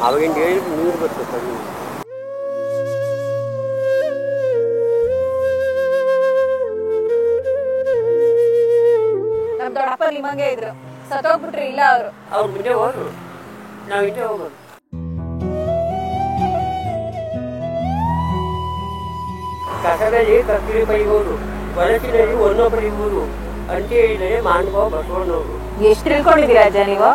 ಅವಾಗಿಂದ ಹೇಳಿ ನೀರು ಬರ್ತದೆ. ನಮ್ಮ ದೊಡ್ಡಪ್ಪ ನಿಮಗೆ ಇದ್ರು, ಸತ್ತೋಗ್ಬಿಟ್ರಿ ಇಲ್ಲ ಅವರು? ಅವ್ರು ಮುಂದೆ ಹೋದ್ರು, ನಾವು ಹಿಂದೆ ಹೋಗೋದು. ಕಸದಲ್ಲಿ ಕಕ್ಕಿ ಬೈಬೋದು, ವಲಸಿನಲ್ಲಿ ಒಣ್ಣು ಬಡಿಬೋದು ಅಂತ ಹೇಳಿದರೆ ಮಾನವ ಬಸವಣ್ಣವರು. ಎಷ್ಟು ತಿಳ್ಕೊಂಡಿದ್ದೀರಾ ಅಜ್ಜ ನೀವು?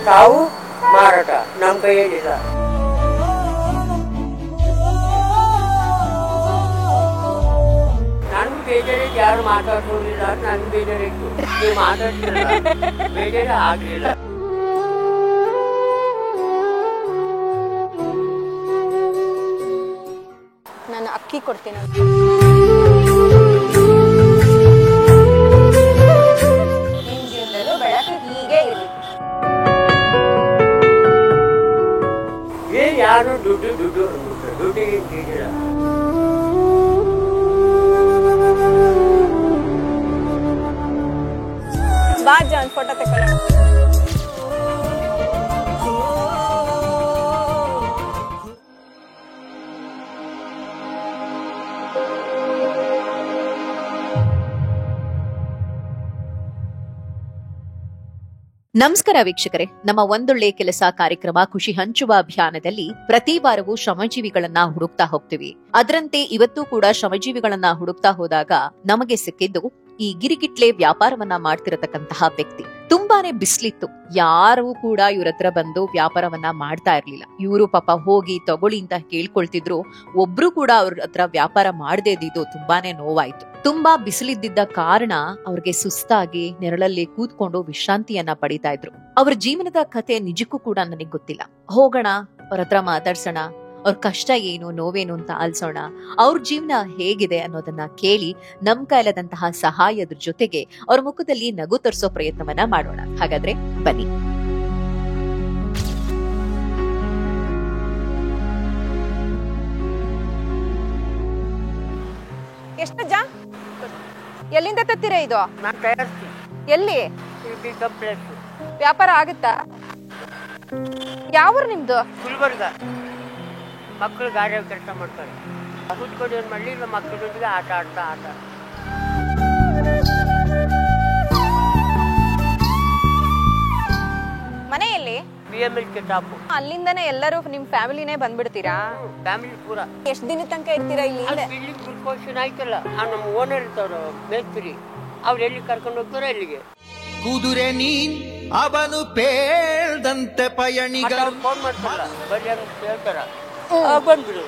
ತಾವು ಮಾರಾಟ ನಮ್ಮ ಕೈಯಲ್ಲಿಲ್ಲ. ನನ್ಗೆ ಬೇಜಾರಿಗೆ ಯಾರು ಮಾತಾಡ್ಸೋದಿಲ್ಲ, ನನ್ಗೆ ಬೇಜಾರಿತ್ತು. ನೀವು ಮಾತಾಡ್ತಿಲ್ಲ, ಬೇಜಾರೇ ಆಗ್ಲಿಲ್ಲ. ನಾನು ಅಕ್ಕಿ ಕೊಡ್ತೀನಿ. ನಿಮ್ ಜೀವನದಲ್ಲೂ ಬೆಳಕು ಹೀಗೆ ಇರಲಿ. ಏನ್ ಯಾರು ದುಡ್ಡು ದುಡ್ಡು ಅಂದ್ಬಿಟ್ರೆ ದುಡ್ಡಿಗೆ ತಿಳಿದಿಲ್ಲ. ಬಾ ಅಜ್ಜ, ಒಂದು ಫೋಟೋ ತಗೊಳ್ಳೋಣ. ನಮಸ್ಕಾರ ವೀಕ್ಷಕರೇ, ನಮ್ಮ ಒಂದೊಳ್ಳೆ ಕೆಲಸ ಕಾರ್ಯಕ್ರಮ ಖುಷಿ ಹಂಚುವ ಅಭಿಯಾನದಲ್ಲಿ ಪ್ರತಿ ವಾರವೂ ಶ್ರಮಜೀವಿಗಳನ್ನ ಹುಡುಕ್ತಾ ಹೋಗ್ತೀವಿ. ಅದರಂತೆ ಇವತ್ತು ಕೂಡ ಶ್ರಮಜೀವಿಗಳನ್ನ ಹುಡುಕ್ತಾ ಹೋದಾಗ ನಮಗೆ ಸಿಕ್ಕಿದ್ದು ಈ ಗಿರಿಗಿಟ್ಲೆ ವ್ಯಾಪಾರವನ್ನ ಮಾಡ್ತಿರತಕ್ಕಂತಹ ವ್ಯಕ್ತಿ. ತುಂಬಾನೇ ಬಿಸ್ಲಿತ್ತು, ಯಾರು ಕೂಡ ಇವ್ರ ಹತ್ರ ಬಂದು ವ್ಯಾಪಾರವನ್ನ ಮಾಡ್ತಾ ಇರ್ಲಿಲ್ಲ. ಇವರು ಪಾಪ ಹೋಗಿ ತಗೊಳ್ಳಿ ಅಂತ ಕೇಳ್ಕೊಳ್ತಿದ್ರು. ಒಬ್ರು ಕೂಡ ಅವ್ರ ಹತ್ರ ವ್ಯಾಪಾರ ಮಾಡದೇ ಇದ್ದಿದ್ದು ತುಂಬಾನೇ ನೋವಾಯ್ತು. ತುಂಬಾ ಬಿಸಿಲಿದ್ದ ಕಾರಣ ಅವ್ರಿಗೆ ಸುಸ್ತಾಗಿ ನೆರಳಲ್ಲಿ ಕೂತ್ಕೊಂಡು ವಿಶ್ರಾಂತಿಯನ್ನ ಪಡಿತಾ ಇದ್ರು. ಅವ್ರ ಜೀವನದ ಕತೆ ನಿಜಕ್ಕೂ ಕೂಡ ನನಗೆ ಗೊತ್ತಿಲ್ಲ. ಹೋಗೋಣ, ಅವ್ರ ಹತ್ರ ಮಾತಾಡ್ಸೋಣ, ಅವ್ರ ಕಷ್ಟ ಏನು ನೋವೇನು ಅಂತ ಆಲಿಸೋಣ, ಅವ್ರ ಜೀವನ ಹೇಗಿದೆ ಅನ್ನೋದನ್ನ ಕೇಳಿ ನಮ್ ಕೈಲಾದಂತಹ ಸಹಾಯದ ಜೊತೆಗೆ ಅವ್ರ ಮುಖದಲ್ಲಿ ನಗು ತರಿಸೋ ಪ್ರಯತ್ನವನ್ನ ಮಾಡೋಣ. ಹಾಗಾದ್ರೆ ಬನ್ನಿ. ಎಷ್ಟಜ್ಜ? ಎಲ್ಲಿಂದ ತತ್ತೀರಾ ಇದು? ನಾನು ತಯಾರಿಸ್ತೀನಿ. ಎಲ್ಲಿ ಕಂಪ್ಲೇಂಟ್ ವ್ಯಾಪಾರ ಆಗುತ್ತಾ? ಯಾವ್ರು ನಿಮ್ದು? ಗುಲ್ಬರ್ಗ. ಮಕ್ಕಳು ಗಾಡಿ ಕೆಲಸ ಮಾಡ್ತಾರೆ. ಕೂತ್ಕೊಂಡು ಏನು ಮಾಡಲಿ, ಇಲ್ಲ ಮಕ್ಕಳೊಂದಿಗೆ ಆಟ ಆಡ್ತಾ ಆಟ. ಮನೆಯಲ್ಲಿ BML ಟಾಪು. ಅಲ್ಲಿಂದನೇ ಎಲ್ಲರೂ ನಿಮ್ ಫ್ಯಾಮಿಲಿನೇ ಬಂದ್ಬಿಡ್ತೀರಾ? ಫ್ಯಾಮಿಲಿ ಪೂರ. ಎಷ್ಟ್ ದಿನ ತನಕ ಇರ್ತೀರಾ ಇಲ್ಲಿ? ಬಿಲ್ಡಿಂಗ್ ಪ್ರಿಕಾಷನ್ ಆಯ್ತಲ್ಲ, ನಮ್ಮ ಓನರ್ ಇರ್ತಾವ್ರು ಮೇಸ್ತ್ರಿ, ಅವ್ರು ಎಲ್ಲಿ ಕರ್ಕೊಂಡು ಹೋಗ್ತಾರೋ ಅಲ್ಲಿಗೆ. ಕುದುರೆ ನೀನ್ ಅವನು ಪೇಳ್ದಂತೆ ಪಯಣಿಗರು ಫೋನ್ ಮಾಡ್ತಾರಲ್ಲ, ಬರೀ ಅಂತ ಹೇಳ್ತಾರ, ಬಂದ್ಬಿಡು.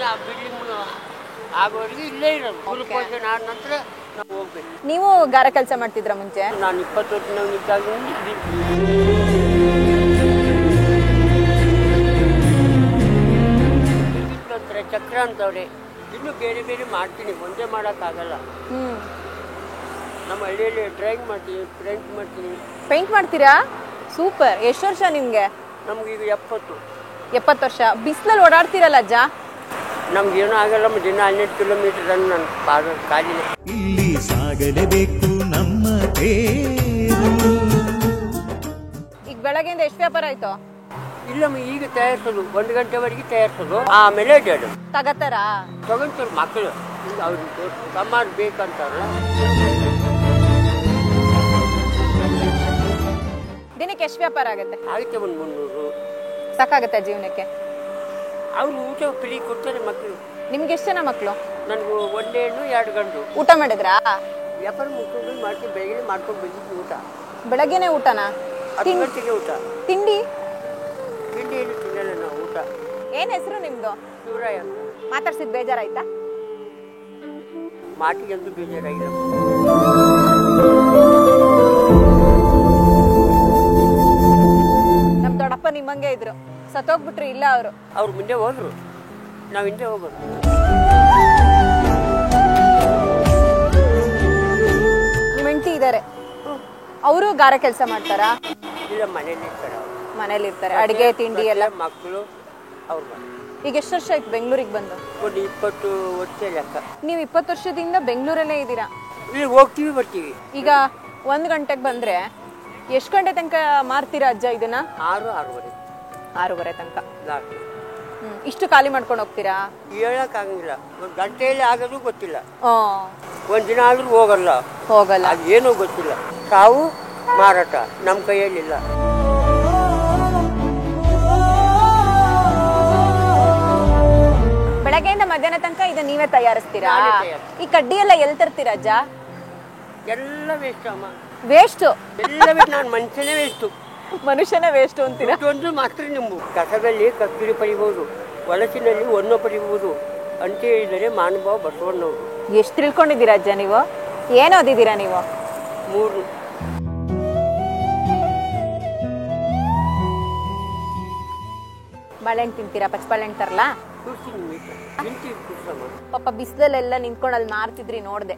ಆ ಬಿಲ್ಡಿಂಗ್ ಆಗೋವರೆಗೆ ಇಲ್ಲೇ ಇರೋದು. ಪ್ರಿಕಾಷನ್ ಆದ ನಂತರ ನಾವು ಹೋಗ್ಬೇಕು. ನೀವು ಗಾರ ಕೆಲಸ ಮಾಡ್ತಿದ್ರ ಮುಂಚೆ? ನಾನು 20 ವರ್ಷ ಚಕ್ರ ಅಂತವ್ರೆ. ಇನ್ನು ಬೇರೆ ಬೇರೆ ಮಾಡ್ತೀನಿ, ಒಂದೇ ಮಾಡೋಕ್ಕಾಗಲ್ಲ. ನಮ್ಮ ಹಳ್ಳಿಯಲ್ಲಿ ಡ್ರಾಯಿಂಗ್ ಮಾಡ್ತೀನಿ, ಪೇಂಟ್ ಮಾಡ್ತೀನಿ. ಪೇಂಟ್ ಮಾಡ್ತೀರಾ? ಸೂಪರ್. ಎಷ್ಟು ವರ್ಷ ನಿಮ್ಗೆ? ನಮ್ಗೆ ಈಗ 70 ವರ್ಷ. ಬಿಸಿಲಲ್ಲಿ ಓಡಾಡ್ತೀರಲ್ಲ ಅಜ್ಜ? ನಮ್ಗೇನೂ ಆಗಲ್ಲ. ದಿನ 12 ಕಿಲೋಮೀಟರ್ ಅನ್ನು ನನ್ನ ಕಾಲಿನ. ಇಲ್ಲಿ ಸಾಗಲೇಬೇಕು ನಮ್ಮ ತೇರು. ಈಗ ಬೆಳಗ್ಗೆಯಿಂದ ಎಷ್ಟು ವ್ಯಾಪಾರ ಆಯ್ತು? ಇಲ್ಲಮ್ಮ, ಈಗ ತಯಾರಿಸೋದು 1 ಗಂಟೆವರೆಗೆ ತಯಾರಿಸೋದು, ಆಮೇಲೆ ಡೇಡು ತಗತ್ತಾರಾ? ತಗೊಂತಾರೆ ಮಕ್ಕಳು. ಅವ್ರಿಗೆ ಸಮಾನ ಬೇಕಂತಾರಲ್ಲ. ದಿನಕ್ಕೆ ಎಷ್ಟು ವ್ಯಾಪಾರ ಆಗುತ್ತೆ? ಆಗುತ್ತೆ 100-300. ಸಾಕಾಗತ್ತೆ ಜೀವನಕ್ಕೆ? ಅವ್ರು ಊಟ ಫ್ರೀ ಕೊಡ್ತಾರೆ ಮಕ್ಕಳು. ನಿಮ್ಗೆ ಎಷ್ಟು ಜನ ಮಕ್ಕಳು? ನನಗೂ 1 ಹೆಣ್ಣು 2 ಗಂಡು. ಊಟ ಮಾಡಿದ್ರಾ? ವ್ಯಾಪಾರ ಮುಗಿಸ್ಕೊಂಡು ಮಾಡ್ತೀವಿ. ಬೆಳಗ್ಗೆ ಮಾಡ್ಕೊಂಡು ಬಂದಿದ್ವಿ ಊಟ. ಬೆಳಗ್ಗೆನೆ ಊಟನಾ? 10 ಗಂಟೆಗೆ ಊಟ. ತಿಂಡಿ? ತಿಂಡಿ ಏನು ತಿನ್ನಲ್ಲ ನಾವು. ಊಟ. ಏನ್ ಹೆಸರು ನಿಮ್ದು? ಶಿವರಾಯ. ಮಾತಾಡ್ಸಿದ್ ಬೇಜಾರಾಯ್ತಾ? ಮಾಟಿಗೆ ಅಂತೂ ಬೇಜಾರಾಗಿಲ್ಲ. ನಮ್ ದೊಡ್ಡಪ್ಪ ನಿಮ್ಮಂಗೆ ಇದ್ರು, ಸತ್ತೋಗ್ಬಿಟ್ರಿ ಇಲ್ಲ ಅವರು? ಅವ್ರು ಮುಂದೆ ಹೋದ್ರು, ನಾವು ಹಿಂದೆ ಹೋಗೋದು. ನಿಮ್ಮ ಹೆಂಡತಿ ಇದಾರೆ, ಅವರು ಗಾರ ಕೆಲಸ ಮಾಡ್ತಾರಾ? ಇಲ್ಲ, ಮನೇಲಿ ಇರ್ತಾರೆ. ಮನೇಲಿ ಇರ್ತಾರೆ. ಅಡಿಗೆ ತಿಂಡಿ ಎಲ್ಲ? ಮಕ್ಕಳು ಅವ್ರು. ಈಗ ಎಷ್ಟು ವರ್ಷ ಆಯ್ತು ಬೆಂಗಳೂರಿಗೆ ಬಂದು? ಒಂದು 20 ವರ್ಷ ಲೆಕ್ಕ. ನೀವು 20 ವರ್ಷದಿಂದ ಬೆಂಗಳೂರಲ್ಲೇ ಇದ್ದೀರಾ? ಇಲ್ಲಿ ಹೋಗ್ತೀವಿ ಬರ್ತೀವಿ. ಈಗ 1 ಗಂಟೆಗೆ ಬಂದ್ರೆ ಎಷ್ಟು ಗಂಟೆ ತನಕ ಮಾರ್ತೀರಾ ಅಜ್ಜ ಇದನ್ನ? 6-6:30 6:30 ತನಕ. ಲಾಸ್ಟ್. ಇಷ್ಟು ಖಾಲಿ ಮಾಡ್ಕೊಂಡು ಹೋಗ್ತೀರಾ? ಹೇಳಕ್ಕಾಗಂಗಿಲ್ಲ, ಒಂದು ಗಂಟೆಯಲ್ಲಿ ಆಗೋದು ಗೊತ್ತಿಲ್ಲ. ಓ, ಒಂದಿನ ಆದ್ರೂ ಹೋಗಲ್ಲ. ಅದೇನೋ ಗೊತ್ತಿಲ್ಲ. ಸಾವು ಮಾರಾಟ ನಮ್ಮ ಕೈಯಲ್ಲಿಲ್ಲ. ಬೆಳಗ್ಗೆಯಿಂದ ಮಧ್ಯಾಹ್ನ ತನಕ ಇದನ್ನ ನೀವೇ ತಯಾರಿಸ್ತೀರಾ? ನಾನೇ ತಯಾರಿಸ್ತೀನಿ. ಈ ಕಡ್ಡಿ ಎಲ್ಲ ಎಲ್ಲಿ ತರ್ತೀರಾ ಅಜ್ಜ? ಎಲ್ಲ ವೇಸ್ಟ್ ಅಮ್ಮ, ವೇಸ್ಟ್. ಎಲ್ಲ ವೇಸ್ಟ್. ನಾನು ಮನುಷ್ಯನೇ ವೇಸ್ಟು. ಮನುಷ್ಯನೇ ವೇಸ್ಟ್ ಅಂತೀರಾ? ಒಂದು ಮಾತ್ರ ನಿಂಬು. ಕಸದಲ್ಲಿ ಕಸ್ತೂರಿ ಪಡಿಬಹುದು, ಹೊಲಸಿನಲ್ಲಿ ಹೊನ್ನು ಪಡಿಬಹುದು ಅಂತ ಹೇಳಿದರೆ ಮಹಾನುಭಾವ ಬಸವಣ್ಣವರು. ಎಷ್ಟು ತಿಳ್ಕೊಂಡಿದ್ದೀರಾ ಅಜ್ಜ ನೀವು? ಏನು ಓದಿದ್ದೀರಾ ನೀವು? 3. ಬಾಳೆಹಣ್ಣು ತಿಂತೀರಾ? ಪಚ್ಚಬಾಳೆಹಣ್ಣು ತರಲ್ಲ? ಪಾಪ ಬಿಸಿಲಲ್ಲೆಲ್ಲ ನಿಂತ್ಕೊಂಡು ಅಲ್ಲಿ ಮಾರ್ತಿದ್ರಿ, ನೋಡ್ದೆ.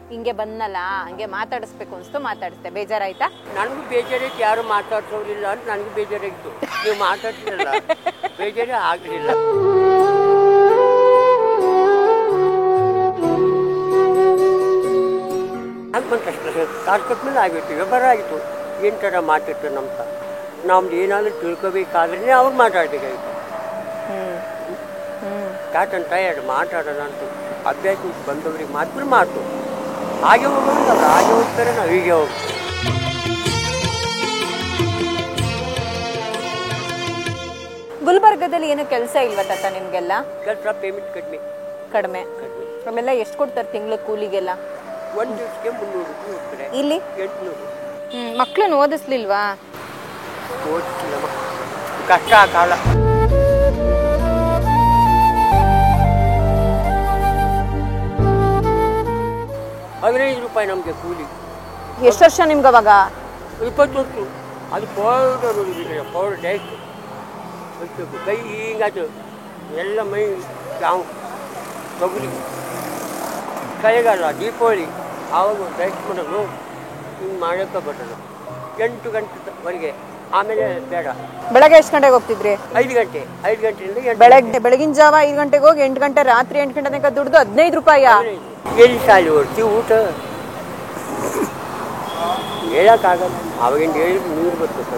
ಹಿಂಗೆ ಬಂದಲ್ಲ, ಹಂಗೆ ಮಾತಾಡಿಸ್ಬೇಕು ಅನ್ಸ್ತು, ಮಾತಾಡಿಸ್ದೆ. ಬೇಜಾರಾಯ್ತಾ? ನನಗೂ ಬೇಜಾರೈತು, ಯಾರು ಮಾತಾಡ್ಸೋರಿಲ್ಲ ಅಂತ ನನಗೂ ಬೇಜಾರಾಯ್ತು. ನೀವು ಮಾತಾಡ್ತಿರಲ್ಲ, ಬೇಜಾರೇ ಆಗಲಿಲ್ಲ. ತಾಳ್ಕೊಟ್ಮೇಲೆ ಆಗಿತ್ತು, ವ್ಯವಹಾರ ಆಗಿತ್ತು. ಏನು ಥರ ಮಾತಾಡ್ತಾರೆ ನಮ್ತ, ನಮ್ದು ಏನಾದರೂ ತಿಳ್ಕೊಬೇಕಾದ್ರೆ ಅವ್ರು ಮಾತಾಡ್ಬೇಕಾಗಿತ್ತು. ಕಾಟನ್ ಟಯರ್ಡ್ ಮಾತಾಡೋಣ ಅಂತ ಅಭ್ಯಾಸ ಬಂದವ್ರಿಗೆ ಮಾತ್ರ ಮಾತು. ಹಾಗೆ ಹೋಗೋದು, ಅವ್ರು ಹಾಗೆ ಹೋಗ್ತಾರೆ, ನಾವು ಹೀಗೆ ಹೋಗ್ತೀವಿ. ಗುಲ್ಬರ್ಗದಲ್ಲಿ ಏನು ಕೆಲಸ ಇಲ್ವಾ ತಾತ ನಿಮ್ಗೆಲ್ಲ? ಕೆಲಸ ಪೇಮೆಂಟ್ ಕಡಿಮೆ. ಆಮೇಲೆ ಎಷ್ಟು ಕೊಡ್ತಾರೆ ತಿಂಗಳ ಕೂಲಿಗೆಲ್ಲ? ಒಂದು ದಿವಸಕ್ಕೆ 300 ರೂಪಾಯಿ ಹೋಗ್ತಾರೆ. ಇಲ್ಲಿ 800. ಮಕ್ಳನ್ನ ಓದಿಸ್ಲಿಲ್ವಾ? ಓದಿಸಿಲ್ಲಮ್ಮ, ಕಷ್ಟ ಆ ಕಾಲ. 15 ರೂಪಾಯಿ ನಮಗೆ ಕೂಲಿ. ಎಷ್ಟು ವರ್ಷ ನಿಮ್ಗೆ ಅವಾಗ? 20 ವರ್ಷ. ಅದು ಪೌಡರ್ ಪೌಡರ್ ಡೈಟ್ ಕೈ ಹಿಂಗಾಯ್ತು, ಎಲ್ಲ ಮೈ ನಾವು ತೊಗರಿ ಕೈಗಾಲ ದೀಪಾವಳಿ ಆವಾಗ ಡೈಟ್ ಮಾಡೋದು. ಹಿಂಗೆ ಮಾಡೋಕ್ಕೆ ಬರೋದು 8 ಗಂಟೆವರೆಗೆ. ಆಮೇಲೆ ಬೇಡ. ಬೆಳಗ್ಗೆ ಎಷ್ಟು ಗಂಟೆಗೆ ಹೋಗ್ತಿದ್ರಿ? 5 ಗಂಟೆ. 5 ಗಂಟೆಯಿಂದ ಬೆಳಗಿನ ಜಾವ 5 ಗಂಟೆಗೆ ಹೋಗಿ 8 ಗಂಟೆ ರಾತ್ರಿ 8 ಗಂಟೆ ತನಕ ದುಡ್ದು 15 ರೂಪಾಯಿ. ಎಲ್ಲಿ ಸಾಲಿ ಹೊಡ್ತೀವಿ ಊಟ ಹೇಳಕ್ಕಾಗಲ್ಲ. ಅವಾಗಿಂದ ಹೇಳಿದ್ರೆ ನೀರು ಬರ್ತದೆ.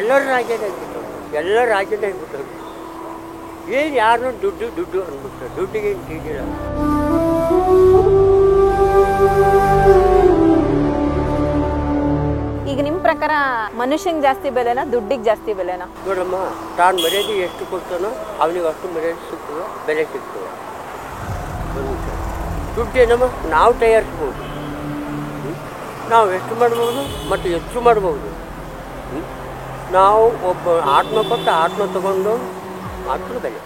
ಎಲ್ಲರೂ ರಾಜ್ಯದ ಆಗ್ಬಿಟ್ಟರು. ಏನು ಯಾರನ್ನೂ ದುಡ್ಡು ಅಂದ್ಬಿಟ್ರು. ದುಡ್ಡಿಗೆ ಏನು ತಿಳಿದಿಲ್ಲ. ಈಗ ನಿಮ್ಮ ಪ್ರಕಾರ ಮನುಷ್ಯಂಗೆ ಜಾಸ್ತಿ ಬೆಲೆನಾ, ದುಡ್ಡಿಗೆ ಜಾಸ್ತಿ ಬೆಲೆನಾ? ನೋಡಮ್ಮ, ತಾನು ಮರ್ಯಾದೆ ಎಷ್ಟು ಕೊಡ್ತಾನೋ ಅವನಿಗೆ ಅಷ್ಟು ಮರ್ಯಾದೆ ಸಿಗ್ತದೆ, ಬೆಲೆ ಸಿಗ್ತದೆ. ದುಡ್ಡೇನಮ್ಮ ನಾವು ತಯಾರಿಸ್ಬೋದು, ನಾವು ಎಷ್ಟು ಮಾಡ್ಬೋದು ಮತ್ತು ಹೆಚ್ಚು ಮಾಡ್ಬೋದು. ನಾವು ಒಬ್ಬ ಆತ್ಮ ಕೊಟ್ಟು ಆತ್ಮ ತಗೊಂಡು ಮಾತ್ರ ಬೆಲೆ.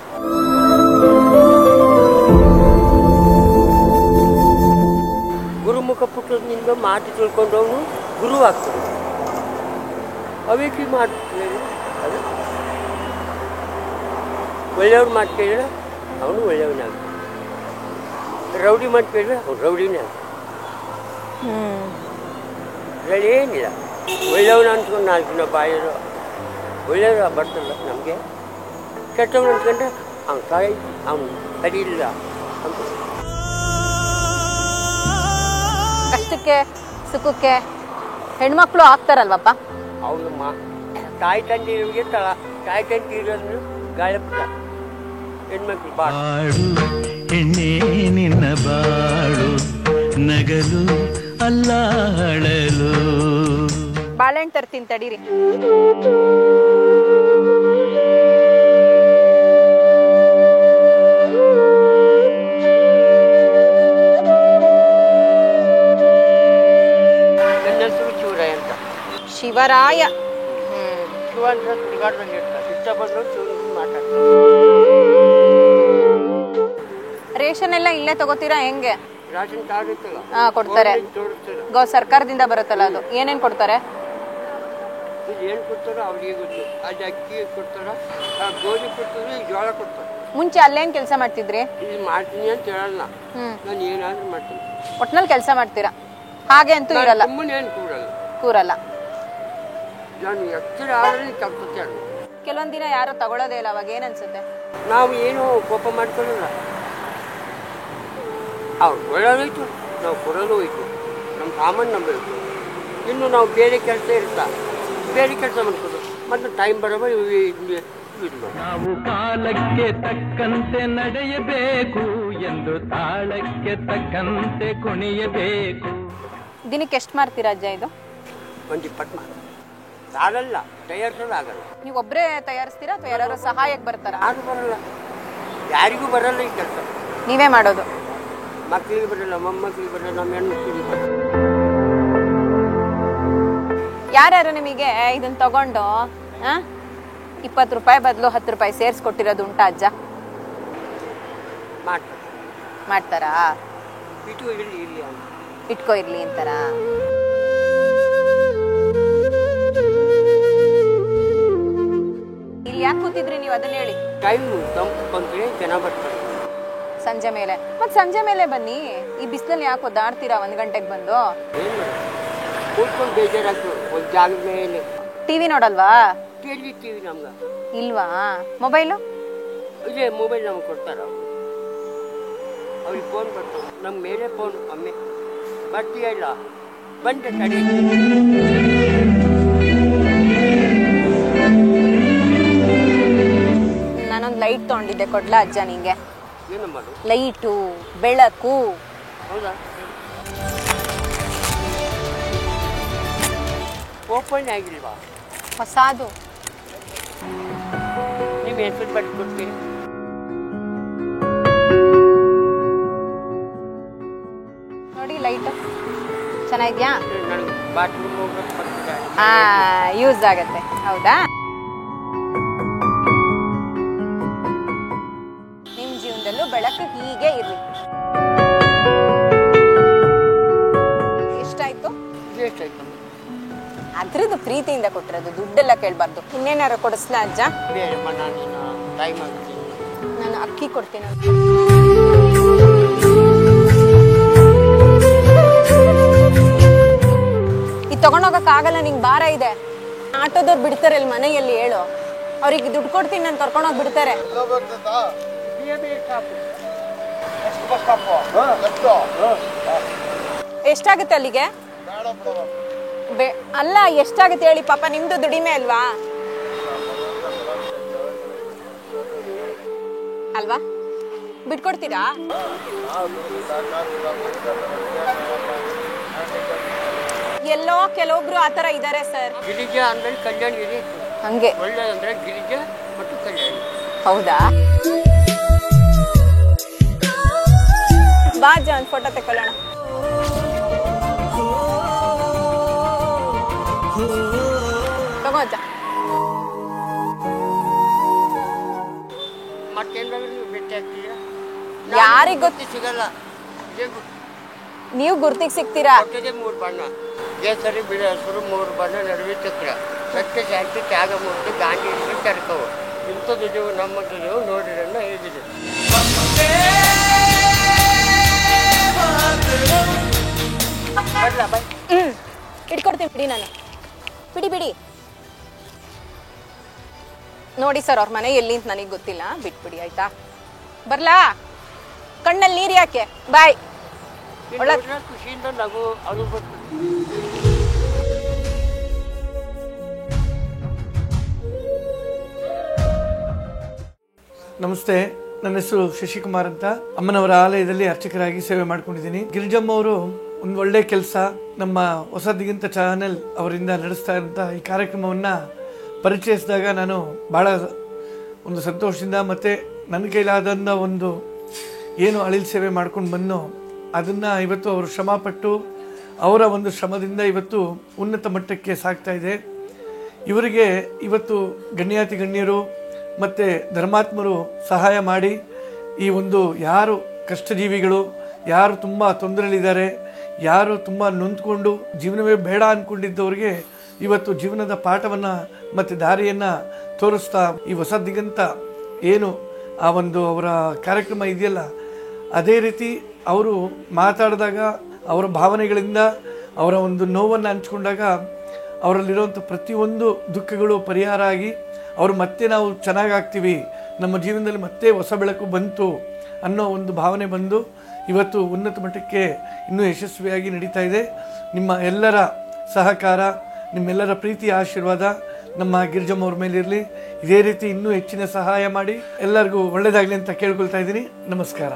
ಗುರುಮುಖ ಪುಟ್ಟದಿಂದ ಮಾತು ತಿಳ್ಕೊಂಡವನು ಗುರು ಆಗ್ತದೆ. ಅವೇಕಿ ಮಾಡ್ತೀವಿ, ಅದು ಒಳ್ಳೆಯವ್ರು ಮಾತು ಕೇಳಿದ್ರೆ ಅವನು ಒಳ್ಳೆಯವನೇ ಆಗ್ತಾನೆ. ರೌಡಿ ಮಾತು ಕೇಳಿದ್ರೆ ಅವ್ನು ರೌಡಿನೇ ಆಗ್ತಾನೆ. ಅದರಲ್ಲಿ ಏನಿಲ್ಲ. ಒಳ್ಳೆಯವನು ಅಂದ್ಕೊಂಡು 4 ದಿನ ಬಾಯರು ಒಳ್ಳೆಯವರು ಬರ್ತಲ್ಲ ನಮಗೆ. ಕೆಟ್ಟವನು ಅಂದ್ಕೊಂಡ್ರೆ ಅವ್ನು ಸಾಯಿ, ಅವನು ಸರಿ ಇಲ್ಲ ಅಂತ. ಕಷ್ಟಕ್ಕೆ ಸುಖಕ್ಕೆ ಹೆಣ್ಮಕ್ಳು ಆಗ್ತಾರಲ್ವಪ್ಪ? ಅವನಮ್ಮ ತಾಯಿ ತಂದಿರೋರಿಗೆ ತಾಯಿ ತಂದಿ ಇರೋದು ಗಾಯಪಟ್ಟ ಹೆಣ್ಮಕ್ಳು ಬಾಳು ಹೆಣ್ಣೆ ನಿನ್ನ ಬಾಳು ನಗಲು ಅಲ್ಲಾಳಲು. ಬಾಳೆಹಣ್ಣು ತರ್ತೀನಿ ತಡೀರಿ. ನನ್ನ ಹೆಸರು ಶಿವರಾಯ ಅಂತ. ಶಿವರಾಯ. ಶಿವ ಅಂತ ಸುಡಿಗಾಡ್ದಂಗೆ ಇರ್ತಾರೆ. ಇಷ್ಟ ಬಂದು ಮಾತಾಡ್ತಾರೆ. ರೇಷನ್ ಎಲ್ಲ ಇಲ್ಲೇ ತಗೋತೀರಾ ಹೆಂಗೆ? ರಾಷನ್ ಕಾರ್ಡ್ ಇರ್ತಲ್ಲ, ಕೊಡ್ತಾರೆ. ತೋರಿಸ್ತಾರೆ. ಸರ್ಕಾರದಿಂದ ಬರುತ್ತಲ್ಲ ಅದು. ಏನೇನು ಕೊಡ್ತಾರೆ? ಇದು ಏನು ಕೊಡ್ತಾರೋ ಅವ್ರಿಗೆ ಗೊತ್ತು. ಅದು ಅಕ್ಕಿ ಕೊಡ್ತಾರ, ಗೋಧಿ ಕೊಡ್ತಾರೆ, ಜೋಳ ಕೊಡ್ತಾರೆ. ಮುಂಚೆ ಅಲ್ಲೇನು ಕೆಲಸ ಮಾಡ್ತಿದ್ರಿ? ಇದು ಮಾಡ್ತೀನಿ ಅಂತ ಹೇಳಲ್ಲ, ನಾನು ಏನಾದರೂ ಮಾಡ್ತೀನಿ. ಒಟ್ನಲ್ಲಿ ಕೆಲಸ ಮಾಡ್ತೀರಾ? ಹಾಗೆ ಅಂತೂ ಇರಲ್ಲ, ಸುಮ್ಮನೆ ಏನು ಕೂರಲ್ಲ. ಕೂರಲ್ಲ. ನಾನು ಎಚ್ಚರ ಆದರೆ ಕೆಲಸಕ್ಕೆ ಆಗ ಕೆಲವೊಂದ್ ದಿನ ಯಾರು ತಗೊಳ್ಳೋದೇ ಇಲ್ಲ, ಅವಾಗ ಏನನ್ಸುತ್ತೆ? ನಾವು ಏನು ಕೋಪ ಮಾಡ್ಕೊಳ್ಳಲ್ಲ. ಅವ್ರು ಕೊಡೋದೋಯ್ತು, ನಾವು ಕೊಡೋದು ಹೋಯ್ತು, ನಮ್ಮ ಸಾಮಾನು ನಂಬಬೇಕು. ಇನ್ನು ನಾವು ಬೇರೆ ಕೆಲಸ ಇರ್ತಾ ಬೇರೆ ಕೆಲಸ ಮಾಡ್ಕೋದು, ಮತ್ತು ಟೈಮ್ ಬರೋಬ ನಾವು ಕಾಲಕ್ಕೆ ತಕ್ಕಂತೆ ನಡೆಯಬೇಕು ಎಂದು ತಾಳಕ್ಕೆ ತಕ್ಕಂತೆ ಕುಣಿಯಬೇಕು. ದಿನಕ್ಕೆ ಎಷ್ಟು ಮಾರ್ತೀರಾ ಅಜ್ಜ ಇದು? ಒಂದು 20 ಮಾರು ಸಾಲಲ್ಲ, ತಯಾರಿಸೋದಾಗಲ್ಲ. ನೀವು ಒಬ್ಬರೇ ತಯಾರಿಸ್ತೀರಾ ಅಥವಾ ಯಾರು ಸಹಾಯಕ್ಕೆ ಬರ್ತಾರಾ? ಯಾರು ಬರಲ್ಲ, ಯಾರಿಗೂ ಬರಲ್ಲ ಈ ಕೆಲಸ. ನೀವೇ ಮಾಡೋದು? ಮಕ್ಕಳಿಗೆ ಬರಲ್ಲ, ಮೊಮ್ಮಕ್ಕಳಿಗೆ ಬರಲ್ಲ, ನಮ್ಮ ಹೆಣ್ಮಕ್ಳಿಗೆ ಬರಲ್ಲ. ಯಾರ್ಯಾರು ನಿಮಗೆ ಇದನ್ನ ತಗೊಂಡು 20 ರೂಪಾಯಿ ಬದಲು 10 ರೂಪಾಯಿ ಸೇರಿಸ್ಕೊಟ್ಟಿರೋದು ಉಂಟಾ ಅಜ್ಜ? ಮಾಡ್ತಾರಾ? ಇಟ್ಕೋ ಇರ್ಲಿ ಅಂತಾರ? ಇಲ್ಲಿ ಯಾಕೆ ಕೂತಿದ್ರಿ ನೀವು, ಅದನ್ನ ಹೇಳಿ. ಟೈಮ್ ತಂಪು ಬಂದ್ರೆ ಜನ ಬರ್ತಾರೆ ಸಂಜೆ ಮೇಲೆ. ಮತ್ ಸಂಜೆ ಮೇಲೆ ಬನ್ನಿ, ಈ ಬಿಸಿಲಲ್ಲಿ ಯಾಕೆ ಒದ್ದಾಡ್ತೀರಾ 1 ಗಂಟೆಗೆ ಬಂದು? ಕೂತ್ಕೊಂಡು ಬೇಜಾರಾಗ್ತದೆ ಒಂದು ಜಾಗದ ಮೇಲೆ. ಟಿವಿ ನೋಡಲ್ವಾ? ಟಿವಿ ನಮ್ಗೆ ಇಲ್ವಾ? ಮೊಬೈಲು ಇದೆ, ಮೊಬೈಲ್ ನಮ್ಗೆ ಕೊಡ್ತಾರ. ಅವ್ರಿಗೆ ಫೋನ್ ಬರ್ತವೆ, ನಮ್ಮ ಮೇಲೆ ಫೋನ್. ಒಮ್ಮೆ ಬರ್ತೀಯ ಇಲ್ಲ ಬಂದೆ ತಡಿ. ನಾನೊಂದು ಲೈಟ್ ತಗೊಂಡಿದ್ದೆ, ಕೊಡ್ಲಾ ಅಜ್ಜ ನಿಂಗೆ? ಏನು ಮಾಡು? ಲೈಟು, ಬೆಳಕು. ಹೌದಾ? ಓಪನ್ ಆಗಿಲ್ವಾ? ಹೊಸಾದು. ನಿಮ್ಮ ಹೆಸರು ಬರ್ಕೊಡ್ತೀನಿ. ನೋಡಿ ಲೈಟ್ ಚೆನ್ನಾಗಿದ್ಯಾ? ನನಗೆ ಬಾತ್ರೂಮ್ ಹೋಗೋದು ಬರ್ತಿದೆ. ಯೂಸ್ ಆಗತ್ತೆ. ಹೌದಾ? ನಿಮ್ ಜೀವನದಲ್ಲೂ ಬೆಳಕು ಹೀಗೆ ಇರ್ಲಿ. ಎಷ್ಟಾಯ್ತು? ಎಷ್ಟಾಯ್ತು? ಅದ್ರದ್ದು ಪ್ರೀತಿಯಿಂದ ಕೊಟ್ಟಿರೋದು, ದುಡ್ಡೆಲ್ಲ ಕೇಳ್ಬಾರ್ದು. ಇನ್ನೇನಾರು ಕೊಡಿಸ್ಲಾ ಅಜ್ಜ? ಬೇರೆ ನಾನು ಟೈಮ್ ಆಗುತ್ತೆ. ನಾನು ಅಕ್ಕಿ ಕೊಡ್ತೀನಿ. ಇದು ತಗೊಂಡೋಗಕ್ಕಾಗಲ್ಲ, ನಿಂಗೆ ಭಾರ ಇದೆ. ಆಟೋದವ್ರು ಬಿಡ್ತಾರೆ ಇಲ್ಲಿ ಮನೆಯಲ್ಲಿ, ಹೇಳು ಅವ್ರಿಗೆ ದುಡ್ಡು ಕೊಡ್ತೀನಿ, ನಾನು ಕರ್ಕೊಂಡೋಗಿ ಬಿಡ್ತಾರೆ. ಎಷ್ಟಾಗುತ್ತೆ ಅಲ್ಲಿಗೆ? ಅಲ್ಲ, ಎಷ್ಟಾಗುತ್ತೆ ಹೇಳಿ ಪಾಪ, ನಿಮ್ದು ದುಡಿಮೆ ಅಲ್ವಾ? ಅಲ್ವಾ? ಬಿಟ್ಕೊಡ್ತೀರಾ? ಎಲ್ಲೋ ಕೆಲವೊಬ್ರು ಆತರ ಇದಾರೆ ಸರ್. ಗಿರಿಜಾ ಅಂದ್ರೆ ಕಲ್ಯಾಣ ಗಿರಿ ಹಂಗೆ ಒಳ್ಳೆ ಅಂದ್ರೆ ಗಿರಿಜಾ ಮತ್ತು ಕಲ್ಯಾಣ. ಹೌದಾ? ಬಾ ಅಜ್ಜ, ಒಂದು ಫೋಟೋ ತಕೊಳ್ಳೋಣ. ತಗೋ ಅಜ್ಜ. ಮತ್ತೇನಾದ್ರು ಭೇಟಿ ಆಗ್ತೀರಾ? ಯಾರಿಗ್ ಗೊತ್ತು? ಸಿಗಲ್ಲ. ನೀವು ಗುರ್ತಿಗೆ ಸಿಗ್ತೀರಾ? 3 ಬಣ್ಣ, ಕೇಸರಿ, ಬಿಳಿ, ಹಸಿರು, 3 ಬಣ್ಣ, ನಡುವೆ ಚಕ್ರ, ಸತ್ಯ, ಶಾಂತಿ, ತ್ಯಾಗಮೂರ್ತಿ, ಗಾಂಧಿ, ಚರಕವು. ಇಂಥದ್ದು ನಮ್ಮದು ನೋಡಿರನ್ನ ಹೇಗಿದೆ. ಇಟ್ಕೊಡ್ತೀನಿ ಬಿಡಿ, ನಾನು ಬಿಡಿ. ನೋಡಿ ಸರ್, ಅವ್ರ ಮನೆ ಎಲ್ಲಿ ಅಂತ ನನಗೆ ಗೊತ್ತಿಲ್ಲ, ಬಿಟ್ಬಿಡಿ ಆಯ್ತಾ? ಬರ್ಲಾ? ಕಣ್ಣಲ್ಲಿ ನೀರು ಯಾಕೆ? ಬಾಯ್. ಒಳ್ಳೆ ಖುಷಿಯಿಂದ ನಗು ಅದು ಬರ್ತದೆ. ನಮಸ್ತೆ, ನನ್ನ ಹೆಸರು ಶಶಿಕುಮಾರ್ ಅಂತ. ಅಮ್ಮನವರ ಆಲಯದಲ್ಲಿ ಅರ್ಚಕರಾಗಿ ಸೇವೆ ಮಾಡ್ಕೊಂಡಿದ್ದೀನಿ. ಗಿರಿಜಮ್ಮ ಅವರು ಒಂದು ಒಳ್ಳೆ ಕೆಲಸ, ನಮ್ಮ ಹೊಸ ದಿಗಂತ ಚಾನೆಲ್ ಅವರಿಂದ ನಡೆಸ್ತಾ ಇರುವಂಥ ಈ ಕಾರ್ಯಕ್ರಮವನ್ನು ಪರಿಚಯಿಸಿದಾಗ ನಾನು ಭಾಳ ಒಂದು ಸಂತೋಷದಿಂದ, ಮತ್ತು ನನ್ನ ಕೈಲಾದ ಒಂದು ಏನು ಅಳಿಲ್ ಸೇವೆ ಮಾಡ್ಕೊಂಡು ಬಂದು ಅದನ್ನು ಇವತ್ತು ಅವರು ಶ್ರಮಪಟ್ಟು ಅವರ ಒಂದು ಶ್ರಮದಿಂದ ಇವತ್ತು ಉನ್ನತ ಮಟ್ಟಕ್ಕೆ ಸಾಗ್ತಾ ಇದೆ. ಇವರಿಗೆ ಇವತ್ತು ಗಣ್ಯಾತಿ ಗಣ್ಯರು ಮತ್ತು ಧರ್ಮಾತ್ಮರು ಸಹಾಯ ಮಾಡಿ ಈ ಒಂದು ಯಾರು ಕಷ್ಟಜೀವಿಗಳು, ಯಾರು ತುಂಬ ತೊಂದರೆಯಲ್ಲಿದ್ದಾರೆ, ಯಾರು ತುಂಬ ನೊಂದ್ಕೊಂಡು ಜೀವನವೇ ಬೇಡ ಅಂದ್ಕೊಂಡಿದ್ದವ್ರಿಗೆ ಇವತ್ತು ಜೀವನದ ಪಾಠವನ್ನು ಮತ್ತು ದಾರಿಯನ್ನು ತೋರಿಸ್ತಾ ಈ ಹೊಸ ದಿಗಂತ ಏನು ಆ ಒಂದು ಅವರ ಕಾರ್ಯಕ್ರಮ ಇದೆಯಲ್ಲ, ಅದೇ ರೀತಿ ಅವರು ಮಾತಾಡಿದಾಗ ಅವರ ಭಾವನೆಗಳಿಂದ ಅವರ ಒಂದು ನೋವನ್ನು ಹಂಚ್ಕೊಂಡಾಗ ಅವರಲ್ಲಿರುವಂಥ ಪ್ರತಿಯೊಂದು ದುಃಖಗಳು ಪರಿಹಾರ ಆಗಿ ಅವರು ಮತ್ತೆ ನಾವು ಚೆನ್ನಾಗಾಗ್ತೀವಿ, ನಮ್ಮ ಜೀವನದಲ್ಲಿ ಮತ್ತೆ ಹೊಸ ಬೆಳಕು ಬಂತು ಅನ್ನೋ ಒಂದು ಭಾವನೆ ಬಂದು ಇವತ್ತು ಉನ್ನತ ಮಟ್ಟಕ್ಕೆ ಇನ್ನೂ ಯಶಸ್ವಿಯಾಗಿ ನಡೀತಾ ಇದೆ. ನಿಮ್ಮ ಎಲ್ಲರ ಸಹಕಾರ, ನಿಮ್ಮೆಲ್ಲರ ಪ್ರೀತಿಯ ಆಶೀರ್ವಾದ ನಮ್ಮ ಗಿರಿಜಮ್ಮ ಅವ್ರ ಮೇಲೆ ಇರಲಿ. ಇದೇ ರೀತಿ ಇನ್ನೂ ಹೆಚ್ಚಿನ ಸಹಾಯ ಮಾಡಿ ಎಲ್ಲರಿಗೂ ಒಳ್ಳೆಯದಾಗಲಿ ಅಂತ ಕೇಳ್ಕೊಳ್ತಾ ಇದ್ದೀನಿ. ನಮಸ್ಕಾರ.